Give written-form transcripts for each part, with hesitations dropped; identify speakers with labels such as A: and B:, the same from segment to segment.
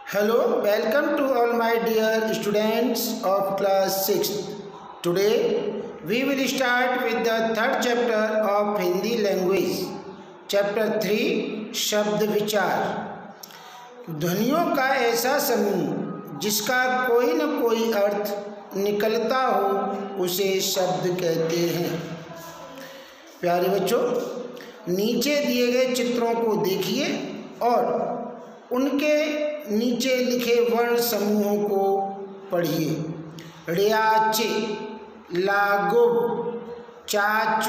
A: Hello, welcome to all my dear students of class 6th. Today we will start with the third chapter of Hindi language. Chapter 3 शब्द विचार। ध्वनियों का ऐसा समूह जिसका कोई न कोई अर्थ निकलता हो उसे शब्द कहते हैं। प्यारे बच्चों, नीचे दिए गए चित्रों को देखिए और उनके नीचे लिखे वर्ण समूहों को पढ़िए। ड़्याचे, लागुब, चाच।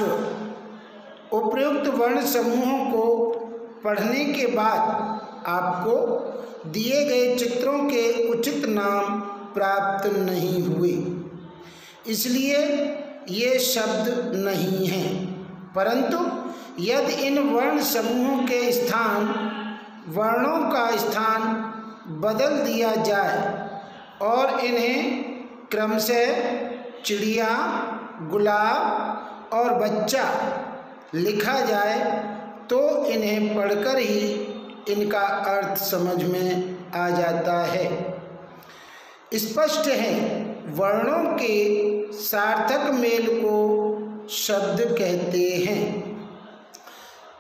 A: उपयुक्त वर्ण समूहों को पढ़ने के बाद आपको दिए गए चित्रों के उचित नाम प्राप्त नहीं हुए, इसलिए ये शब्द नहीं हैं। परंतु यदि इन वर्ण समूहों के वर्णों का स्थान बदल दिया जाए और इन्हें क्रमशः चिड़िया, गुलाब और बच्चा लिखा जाए तो इन्हें पढ़कर ही इनका अर्थ समझ में आ जाता है। स्पष्ट है, वर्णों के सार्थक मेल को शब्द कहते हैं।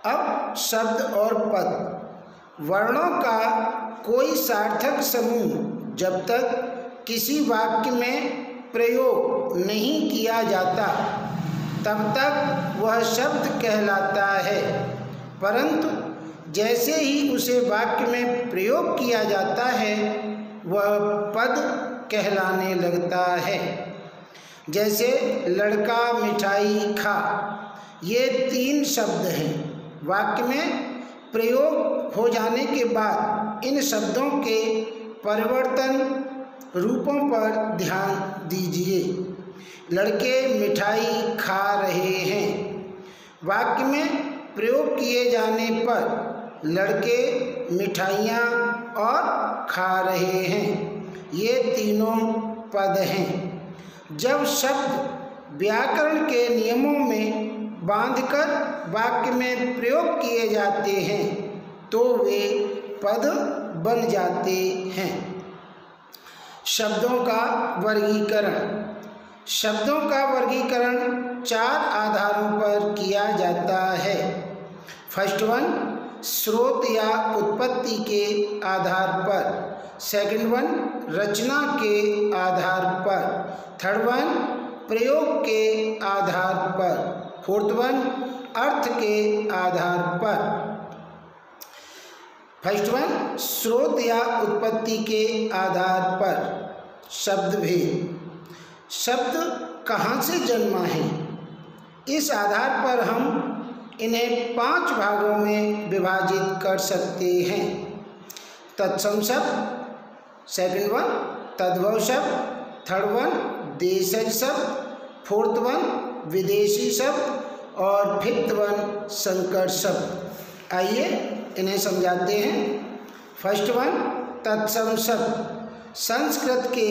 A: अब शब्द और पद। वर्णों का कोई सार्थक समूह जब तक किसी वाक्य में प्रयोग नहीं किया जाता तब तक वह शब्द कहलाता है, परंतु जैसे ही उसे वाक्य में प्रयोग किया जाता है वह पद कहलाने लगता है। जैसे लड़का मिठाई खा, ये 3 शब्द हैं। वाक्य में प्रयोग हो जाने के बाद इन शब्दों के परिवर्तन रूपों पर ध्यान दीजिए। लड़के मिठाई खा रहे हैं। वाक्य में प्रयोग किए जाने पर लड़के मिठाइयाँ और खा रहे हैं, ये तीनों पद हैं। जब शब्द व्याकरण के नियमों में बांधकर वाक्य में प्रयोग किए जाते हैं तो वे पद बन जाते हैं। शब्दों का वर्गीकरण। शब्दों का वर्गीकरण 4 आधारों पर किया जाता है। फर्स्ट वन, स्रोत या उत्पत्ति के आधार पर। सेकंड वन, रचना के आधार पर। थर्ड वन, प्रयोग के आधार पर। फोर्थ वन, अर्थ के आधार पर। फर्स्ट वन, स्रोत या उत्पत्ति के आधार पर। शब्द भेद। शब्द कहाँ से जन्मा है, इस आधार पर हम इन्हें 5 भागों में विभाजित कर सकते हैं। तत्सम शब्द, सेकंड वन तद्भव शब्द, थर्ड वन देशज शब्द, फोर्थ वन विदेशी शब्द और फिफ्थ वन संकर शब्द। आइए इन्हें समझाते हैं। फर्स्ट वन, तत्सम शब्द। संस्कृत के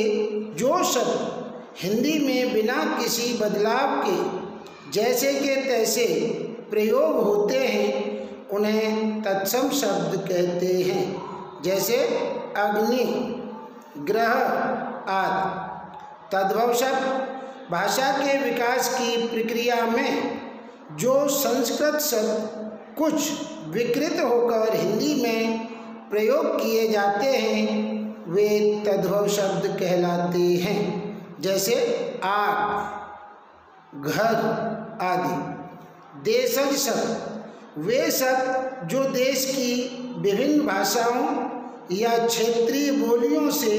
A: जो शब्द हिंदी में बिना किसी बदलाव के जैसे के तैसे प्रयोग होते हैं उन्हें तत्सम शब्द कहते हैं। जैसे अग्नि, ग्रह आदि। तद्भव शब्द भाषा के विकास की प्रक्रिया में जो संस्कृत शब्द कुछ विकृत होकर हिंदी में प्रयोग किए जाते हैं वे तद्भव शब्द कहलाते हैं। जैसे आग, घर आदि। देशज शब्द वे शब्द जो देश की विभिन्न भाषाओं या क्षेत्रीय बोलियों से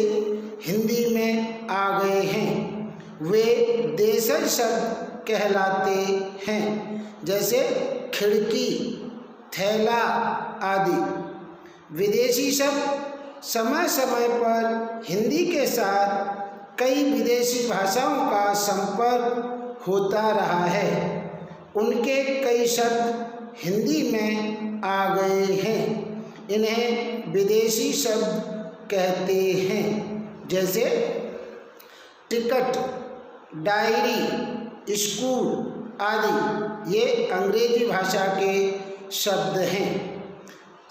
A: हिंदी में आ गए हैं, वे देशज शब्द कहलाते हैं। जैसे खिड़की, थैला आदि। विदेशी शब्द समय समय पर हिंदी के साथ कई विदेशी भाषाओं का संपर्क होता रहा है, उनके कई शब्द हिंदी में आ गए हैं, इन्हें विदेशी शब्द कहते हैं। जैसे टिकट, डायरी, स्कूल आदि ये अंग्रेजी भाषा के शब्द हैं।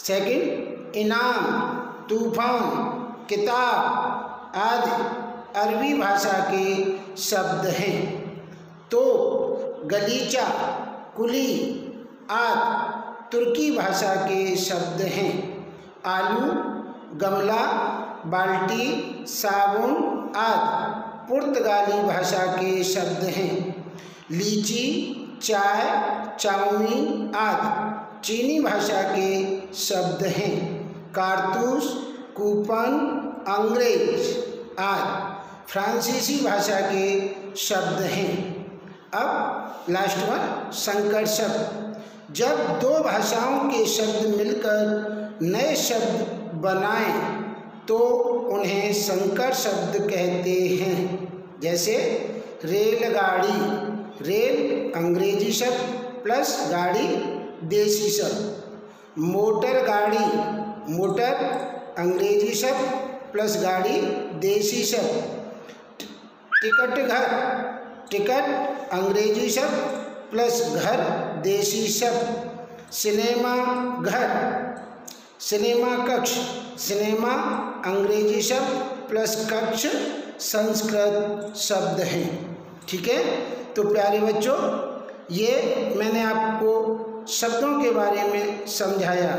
A: सेकंड, इनाम, तूफान, किताब आदि अरबी भाषा के शब्द हैं। तो गलीचा, कुली आदि तुर्की भाषा के शब्द हैं। आलू, गमला, बाल्टी, साबुन आदि पुर्तगाली भाषा के शब्द हैं। लीची, चाय, चाउमीन आदि चीनी भाषा के शब्द हैं। कारतूस, कूपन, अंग्रेज आदि फ्रांसीसी भाषा के शब्द हैं। अब लास्ट वन, संकर शब्द। जब दो भाषाओं के शब्द मिलकर नए शब्द बनाएं तो उन्हें संकर शब्द कहते हैं। जैसे रेलगाड़ी, रेल अंग्रेजी शब्द प्लस गाड़ी देसी शब्द। मोटर गाड़ी, मोटर अंग्रेजी शब्द प्लस गाड़ी देसी शब्द। टिकट घर, टिकट अंग्रेजी शब्द प्लस घर देसी शब्द। सिनेमा घर, सिनेमा कक्ष, सिनेमा अंग्रेजी शब्द प्लस कक्ष संस्कृत शब्द हैं। ठीक है, तो प्यारे बच्चों, ये मैंने आपको शब्दों के बारे में समझाया।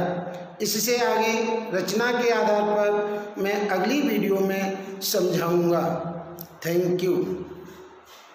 A: इससे आगे रचना के आधार पर मैं अगली वीडियो में समझाऊंगा। Thank you.